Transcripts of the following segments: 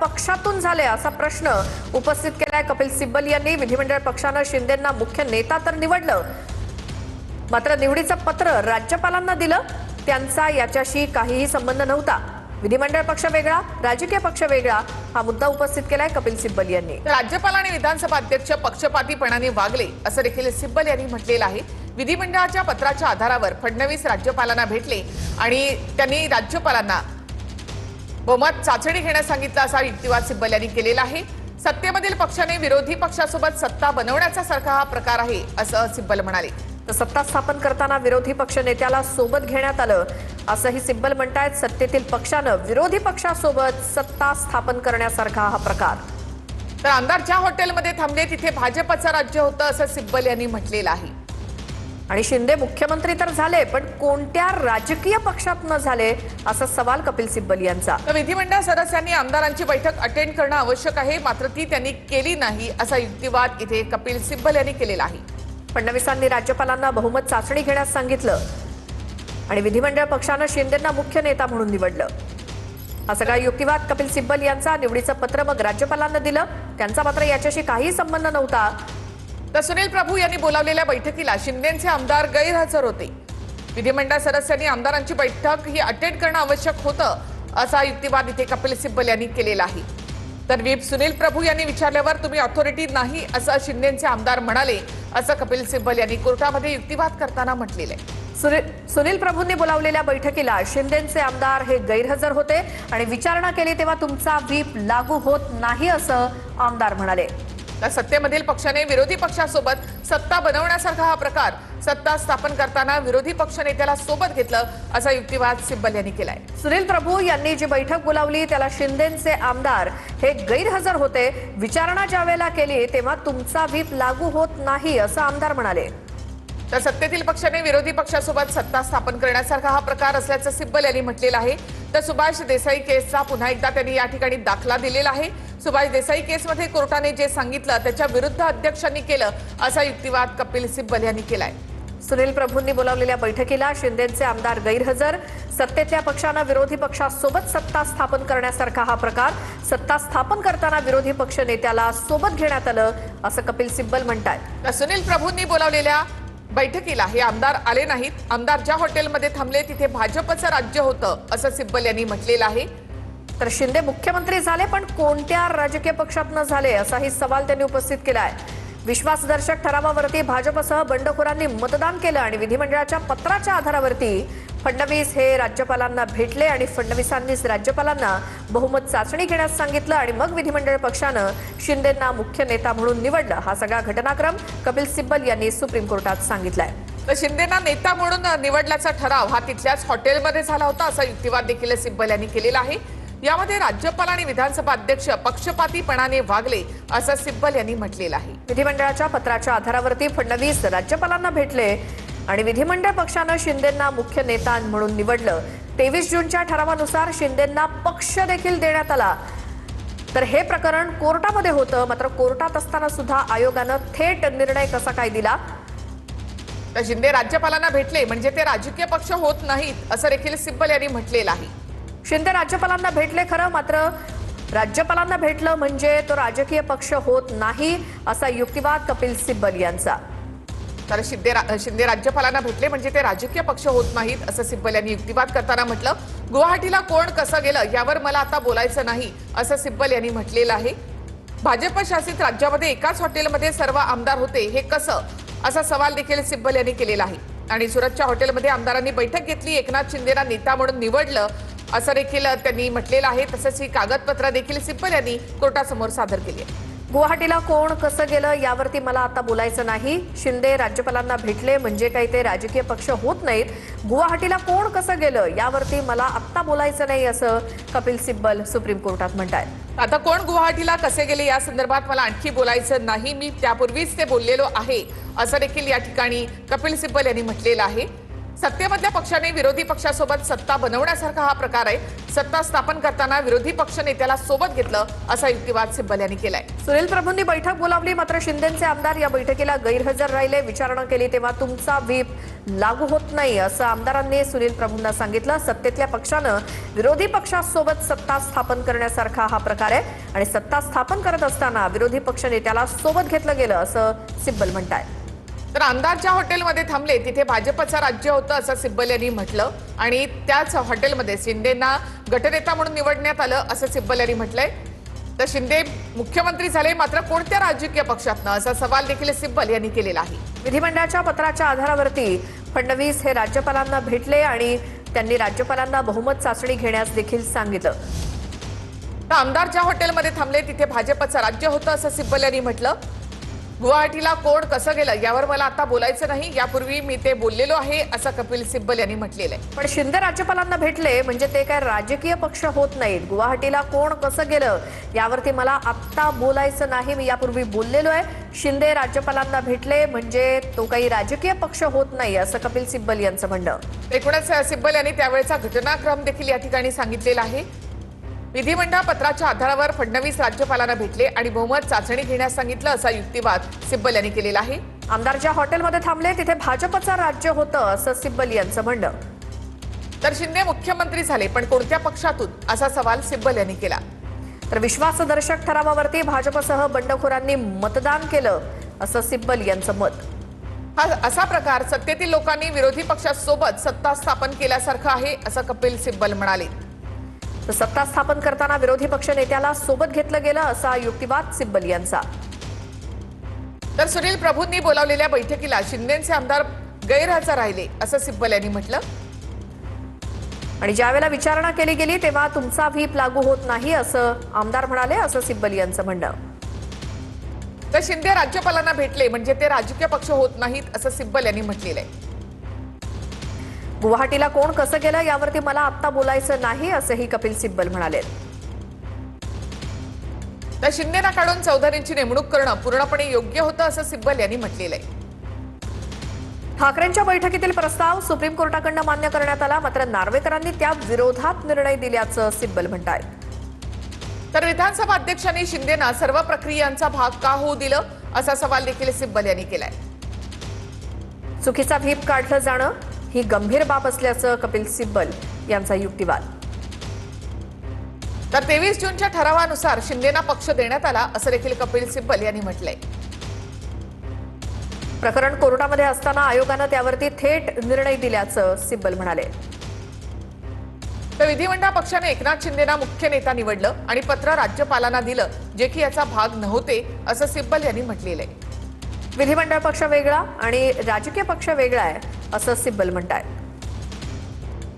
पक्षातून झाले असा प्रश्न उपस्थित केलाय कपिल सिब्बल यांनी। विधिमंडळ पक्षानं शिंदेंना मुख्य नेता तर निवडलं, मात्र निवडीचं पत्र राज्यपालांना दिलं, त्यांचा याच्याशी काहीही संबंध नव्हता। विधिमंडळ पक्ष वेगळा, राजकीय पक्ष वेगळा, हा मुद्दा उपस्थित केलाय कपिल सिब्बल यांनी। राज्यपाल आणि विधानसभा अध्यक्ष पक्षपातीपणाने वागले असं देखील सिब्बल यांनी म्हटलेलं आहे। विधिमंडळाच्या पत्राच्या आधारावर फडणवीस राज्यपालांना भेटले आणि त्यांनी राज्यपालांना बहुमत चाचणी घेण्यास सांगितलं असा युक्तिवाद सिब्बल यांनी केलेला आहे। सत्तेमधील पक्षाने विरोधी पक्षासोबत सत्ता बनवण्याचा सारखा हा प्रकार आहे असं सिब्बल म्हणाले। तर सत्ता स्थापन करताना विरोधी पक्ष नेत्याला सोबत घेण्यात आलं असंही सिब्बल म्हणतायत। सत्तेतील पक्षानं विरोधी पक्षासोबत सत्ता स्थापन करण्यासारखा हा प्रकार। तर आमदार ज्या हॉटेलमध्ये थांबले तिथे भाजपचं राज्य होतं असं सिब्बल यांनी म्हटलेलं आहे। आणि शिंदे मुख्यमंत्री तर झाले, पण कोणत्या राजकीय पक्षात न झाले असा सवाल कपिल सिब्बल यांचा। तर विधिमंडळ सदस्यांनी आमदारांची बैठक अटेंड करणं आवश्यक आहे, मात्र ती त्यांनी केली नाही असा युक्तिवाद इथे कपिल सिब्बल यांनी केलेला आहे। फडणवीसांनी राज्यपालांना बहुमत चाचणी घेण्यास सांगितलं आणि विधिमंडळ पक्षानं शिंदेंना मुख्य नेता म्हणून निवडलं। हा सगळा युक्तिवाद कपिल सिब्बल यांचा। निवडीचं पत्र मग राज्यपालांना दिलं, त्यांचा मात्र याच्याशी काही संबंध नव्हता। तर सुनील प्रभू यांनी बोलावलेल्या बैठकीला शिंदेचे आमदार गैरहजर होते। विधिमंडळ सदस्यांनी आमदारांची बैठक ही अटेंड करणं आवश्यक होतं असा युक्तिवाद इथे कपिल सिब्बल यांनी केलेला आहे। तर व्हीप सुनील प्रभू यांनी विचारल्यावर तुम्ही अथॉरिटी नाही असं शिंदेचे आमदार म्हणाले असं कपिल सिब्बल यांनी कोर्टामध्ये युक्तिवाद करताना म्हटलेलं आहे। सुनील प्रभूंनी बोलावलेल्या बैठकीला शिंदेचे आमदार हे गैरहजर होते आणि विचारणा केली तेव्हा तुमचा व्हीप लागू होत नाही असं आमदार म्हणाले। तर सत्तेमधील पक्षाने विरोधी पक्षासोबत सत्ता बनवण्यासारखा हा प्रकार। सत्ता स्थापन करताना विरोधी पक्ष नेत्याला सोबत घेतलं असा युक्तिवाद सिब्बल यांनी केलाय। सुनील प्रभू यांनी जी बैठक बोलावली त्याला शिंदेचे आमदार हे गैरहजर होते, विचारणा ज्यावेळेला केली तेव्हा तुमचा व्हीप लागू होत नाही असं आमदार म्हणाले। तर सत्तेतील पक्षाने विरोधी पक्षासोबत सत्ता स्थापन करण्यासारखा हा प्रकार असल्याचं सिब्बल यांनी म्हटलेलं आहे। तर सुभाष देसाई केसचा पुन्हा एकदा त्यांनी या ठिकाणी दाखला दिलेला आहे। सुभाष देसाई केसमध्ये कोर्टाने जे सांगितलं त्याच्या विरुद्ध अध्यक्षांनी केलं असा युक्तिवाद कपिल सिब्बल यांनी केलाय। सुनील प्रभूंनी बोलावलेल्या बैठकीला शिंदेचे आमदार गैरहजर, सत्तेतल्या पक्षानं विरोधी पक्षासोबत सत्ता स्थापन करण्यासारखा हा प्रकार। सत्ता स्थापन करताना विरोधी पक्ष नेत्याला सोबत घेण्यात आलं असं कपिल सिब्बल म्हणतात। तर सुनील प्रभूंनी बोलावलेल्या बैठकीला हे आमदार आले नाहीत। आमदार ज्या हॉटेलमध्ये थांबले तिथे भाजपचं राज्य होतं असं सिब्बल यांनी म्हटलेलं आहे। तर शिंदे मुख्यमंत्री झाले, पण कोणत्या राजकीय पक्षात न झाले असाही सवाल त्यांनी उपस्थित केलाय। विश्वासदर्शक ठरावावरती भाजपसह बंडखोरांनी मतदान केलं आणि विधिमंडळाच्या पत्राच्या आधारावरती फडणवीस हे राज्यपालांना भेटले आणि फडणवीसांनीच राज्यपालांना बहुमत चाचणी घेण्यास सांगितलं आणि मग विधिमंडळ पक्षानं शिंदेंना मुख्य नेता म्हणून निवडलं। हा सगळा घटनाक्रम कपिल सिब्बल यांनी सुप्रीम कोर्टात सांगितलाय। तर शिंदेंना नेता म्हणून निवडल्याचा ठराव हा तिथल्याच हॉटेलमध्ये झाला होता असा युक्तिवाद देखील सिब्बल यांनी केलेला आहे। यामध्ये राज्यपाल आणि विधानसभा अध्यक्ष पक्षपातीपणाने वागले असं सिब्बल यांनी म्हटलेलं आहे। विधिमंडळाच्या पत्राच्या आधारावरती फडणवीस राज्यपालांना भेटले आणि विधिमंडळ पक्षानं शिंदेंना मुख्य नेता म्हणून निवडलं। 23 जूनच्या ठरावानुसार शिंदेंना पक्ष देखील देण्यात आला। तर हे प्रकरण कोर्टामध्ये होतं, मात्र कोर्टात असताना सुद्धा आयोगानं थेट निर्णय कसा काय दिला। तर शिंदे राज्यपालांना भेटले म्हणजे ते राजकीय पक्ष होत नाहीत असं देखील सिब्बल यांनी म्हटलेलं आहे। शिंदे राज्यपालांना भेटले खरं, मात्र राज्यपालांना भेटलं म्हणजे तो राजकीय पक्ष होत नाही असा युक्तिवाद कपिल सिब्बल यांचा। तर शिंदे राज्यपालांना भेटले म्हणजे ते राजकीय पक्ष होत नाहीत असं सिब्बल यांनी युक्तिवाद करताना म्हटलं। गुवाहाटीला कोण कसं गेलं यावर मला आता बोलायचं नाही असं सिब्बल यांनी म्हटलेलं आहे। भाजप शासित राज्यामध्ये एकाच हॉटेलमध्ये सर्व आमदार होते हे कसं असा सवाल देखील सिब्बल यांनी केलेला आहे। आणि सुरतच्या हॉटेलमध्ये आमदारांनी बैठक घेतली, एकनाथ शिंदेना नेता म्हणून निवडलं असं देखील त्यांनी म्हटलेलं आहे। तसंच ही कागदपत्र देखील सिब्बल यांनी कोर्टासमोर सादर केली आहे। गुवाहाटीला कोण कसं गेलं यावरती मला आता बोलायचं नाही। शिंदे राज्यपालांना भेटले म्हणजे काही ते राजकीय पक्ष होत नाहीत। गुवाहाटीला कोण कसं गेलं यावरती मला आता बोलायचं नाही असं कपिल सिब्बल सुप्रीम कोर्टात म्हणतात। आता कोण गुवाहाटीला कसे गेले या संदर्भात मला आणखी बोलायचं नाही, मी त्यापूर्वीच ते बोललेलो आहे असं देखील या ठिकाणी कपिल सिब्बल यांनी म्हटलेलं आहे। सत्तेमधल्या पक्षाने विरोधी पक्षासोबत सत्ता बनवण्यासारखा हा प्रकार आहे. सत्ता स्थापन करताना विरोधी पक्ष नेत्याला सोबत घेतलं असा युक्तिवाद सिब्बल यांनी केलाय. सुनील प्रभूंनी बैठक बोलावली, मात्र शिंदेचे आमदार या बैठकीला गैरहजर राहिले. विचारणा केली तेव्हा तुमचा व्हीप लागू होत नाही असं आमदारांनी सुनील प्रभूंना सांगितलं. सत्तेतल्या पक्षानं विरोधी पक्षासोबत सत्ता स्थापन करण्यासारखा हा प्रकार आहे आणि सत्ता स्थापन करत असताना विरोधी पक्ष नेत्याला सोबत घेतलं गेलं असं सिब्बल म्हणतायत. तर आमदार ज्या हॉटेलमध्ये थांबले तिथे भाजपचं राज्य होतं असं सिब्बल यांनी म्हटलं आणि त्याच हॉटेलमध्ये शिंदेंना गटनेता म्हणून निवडण्यात आलं असं सिब्बल यांनी म्हटलंय. तर शिंदे मुख्यमंत्री झाले, मात्र कोणत्या राजकीय पक्षातनं असा सवाल देखील सिब्बल यांनी केलेला आहे. विधिमंडळाच्या पत्राच्या आधारावरती फडणवीस हे राज्यपालांना भेटले आणि त्यांनी राज्यपालांना बहुमत चाचणी घेण्यास देखील सांगितलं. तर आमदार ज्या हॉटेलमध्ये थांबले तिथे भाजपचं राज्य होतं असं सिब्बल यांनी म्हटलं. गुवाहाटीला कोण कसं गेलं यावर मला आता बोलायचं नाही, यापूर्वी मी ते बोललेलो आहे असं कपिल सिब्बल यांनी म्हटलेलं आहे. पण शिंदे राज्यपालांना भेटले म्हणजे ते काय राजकीय पक्ष होत नाहीत. गुवाहाटीला कोण कसं गेलं यावरती मला आत्ता बोलायचं नाही, मी यापूर्वी बोललेलो आहे. शिंदे राज्यपालांना भेटले म्हणजे तो काही राजकीय पक्ष होत नाही असं कपिल सिब्बल यांचं म्हणणं. एकूणच सिब्बल यांनी त्यावेळेचा घटनाक्रम देखील या ठिकाणी सांगितलेला आहे. विधिमंडळ पत्राच्या आधारावर फडणवीस राज्यपालांना भेटले आणि बहुमत चाचणी घेण्यास सांगितलं असा युक्तिवाद सिब्बल यांनी केलेला आहे. आमदार ज्या हॉटेलमध्ये थांबले तिथे भाजपचं राज्य होतं असं सिब्बल यांचं म्हणणं. तर शिंदे मुख्यमंत्री झाले, पण कोणत्या पक्षातून असा सवाल सिब्बल यांनी केला. तर विश्वासदर्शक ठरावावरती भाजपसह बंडखोरांनी मतदान केलं असं सिब्बल यांचं मत. हा असा प्रकार सत्तेतील लोकांनी विरोधी पक्षासोबत सत्ता स्थापन केल्यासारखं आहे असं कपिल सिब्बल म्हणाले. तर सत्ता स्थापन करताना विरोधी पक्ष नेत्याला सोबत घेतलं गेलं असा युक्तिवाद सिब्बल यांचा. तर सुनील प्रभूंनी बोलावलेल्या बैठकीला शिंदेचे आमदार गैरहजर राहिले असं सिब्बल यांनी म्हटलं. आणि ज्यावेळेला विचारणा केली गेली तेव्हा तुमचा व्हीप लागू होत नाही असं आमदार म्हणाले असं सिब्बल यांचं म्हणणं. तर शिंदे राज्यपालांना भेटले म्हणजे ते राजकीय पक्ष होत नाहीत असं सिब्बल यांनी म्हटलेलं आहे. गुवाहाटीला कोण कसं गेलं यावरती मला आत्ता बोलायचं नाही असंही कपिल सिब्बल म्हणाले. तर शिंदेना काढून चौधरींची नेमणूक करणं पूर्णपणे योग्य होतं असं सिब्बल यांनी म्हटलेलं आहे. ठाकरेंच्या बैठकीतील प्रस्ताव सुप्रीम कोर्टाकडून मान्य करण्यात आला, मात्र नार्वेकरांनी त्या विरोधात निर्णय दिल्याचं सिब्बल म्हणतायत. तर विधानसभा अध्यक्षांनी शिंदेना सर्व प्रक्रियांचा भाग का होऊ दिलं असा सवाल देखील सिब्बल यांनी केलाय. चुकीचा व्हीप काढलं जाणं ही गंभीर बाब असल्याचं कपिल सिब्बल यांचा युक्तिवाद. तर 23 जूनच्या ठरावानुसार शिंदेना पक्ष देण्यात आला असं देखील कपिल सिब्बल यांनी म्हटलंय. प्रकरण कोर्टामध्ये असताना आयोगानं त्यावरती थेट निर्णय दिल्याचं सिब्बल म्हणाले. तर विधिमंडळ पक्षाने एकनाथ शिंदेना मुख्य नेता निवडलं आणि पत्र राज्यपालांना दिलं, जे की याचा भाग नव्हते असं सिब्बल यांनी म्हटलेलं आहे. विधिमंडळ पक्ष वेगळा आणि राजकीय पक्ष वेगळा आहे असं सिब्बल म्हणतायत.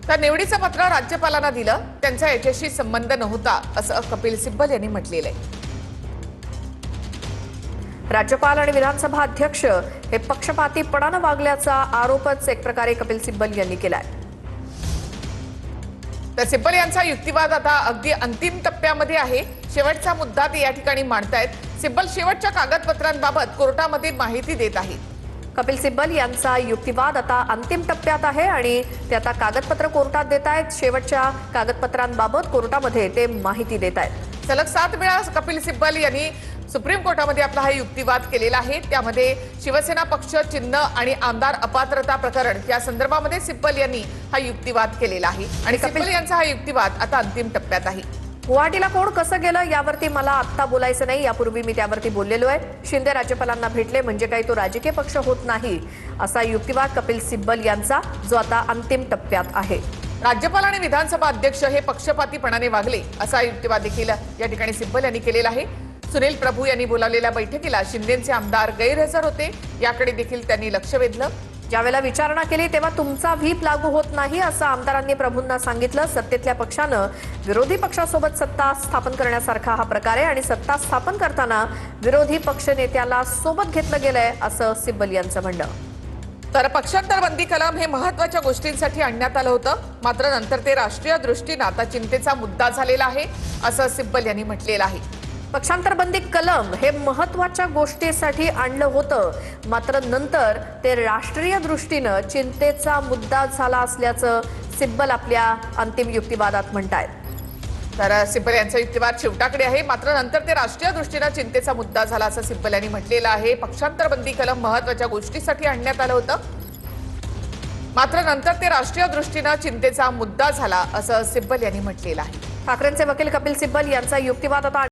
तर निवडीचं पत्र राज्यपालांना दिलं, त्यांचा याच्याशी संबंध नव्हता असं कपिल सिब्बल यांनी म्हटलेलं आहे. राज्यपाल आणि विधानसभा अध्यक्ष हे पक्षपातीपणानं वागल्याचा आरोपच एक प्रकारे कपिल सिब्बल यांनी केलाय. तर सिब्बल यांचा युक्तिवाद आता अगदी अंतिम टप्प्यामध्ये आहे. शेवटचा मुद्दा ते या ठिकाणी मांडतायत. सिब्बल शेवटच्या कागदपत्रांबाबत कोर्टामध्ये माहिती देत आहेत. कपिल सिब्बल यांचा युक्तिवाद आता अंतिम टप्प्यात आहे आणि ते आता कागदपत्र कोर्टात देत आहेत. शेवटच्या कागदपत्रांबाबत कोर्टामध्ये ते माहिती देत आहेत. सलग 7 वेळा कपिल सिब्बल यांनी सुप्रीम कोर्टामध्ये आपला हा युक्तिवाद केलेला आहे. त्यामध्ये शिवसेना पक्ष, चिन्ह आणि आमदार अपात्रता प्रकरण या संदर्भामध्ये सिब्बल यांनी हा युक्तिवाद केलेला आहे आणि सिब्बल यांचा हा युक्तिवाद आता अंतिम टप्प्यात आहे. गुवाहाटीला कोण कसं गेलं यावरती मला आत्ता बोलायचं नाही, यापूर्वी मी त्यावरती बोललेलो आहे. शिंदे राज्यपालांना भेटले म्हणजे काही तो राजकीय पक्ष होत नाही असा युक्तिवाद कपिल सिब्बल यांचा, जो आता अंतिम टप्प्यात आहे. राज्यपाल आणि विधानसभा अध्यक्ष हे पक्षपातीपणाने वागले असा युक्तिवाद देखील या ठिकाणी सिब्बल यांनी केलेला आहे. सुनील प्रभू यांनी बोलावलेल्या बैठकीला शिंदेचे आमदार गैरहजर होते, याकडे देखील त्यांनी लक्ष वेधलं. ज्यावेळेला विचारणा केली तेव्हा तुमचा व्हीप लागू होत नाही असं आमदारांनी प्रभूंना सांगितलं. सत्तेतल्या पक्षानं विरोधी पक्षासोबत सत्ता स्थापन करण्यासारखा हा प्रकार आहे आणि सत्ता स्थापन करताना विरोधी पक्ष नेत्याला सोबत घेतलं गेलंय असं सिब्बल यांचं म्हणणं. तर पक्षांतर बंदी कलम हे महत्त्वाच्या गोष्टींसाठी आणण्यात आलं होतं, मात्र नंतर ते राष्ट्रीय दृष्टीनं आता चिंतेचा मुद्दा झालेला आहे असं सिब्बल यांनी म्हटलेलं आहे. पक्षांतरबंदी कलम हे महत्वाच्या गोष्टीसाठी आणलं होतं, मात्र नंतर ते राष्ट्रीय दृष्टीनं चिंतेचा मुद्दा झाला असल्याचं सिब्बल आपल्या अंतिम युक्तिवादात म्हणतायत. तर सिब्बल यांचा युक्तिवाद शेवटाकडे आहे. मात्र नंतर ते राष्ट्रीय दृष्टीनं चिंतेचा मुद्दा झाला असं सिब्बल यांनी म्हटलेलं आहे. पक्षांतरबंदी कलम महत्वाच्या गोष्टीसाठी आणण्यात आलं होतं, मात्र नंतर ते राष्ट्रीय दृष्टीनं चिंतेचा मुद्दा झाला असं सिब्बल यांनी म्हटलेलं आहे. ठाकरेंचे वकील कपिल सिब्बल यांचा युक्तिवाद आता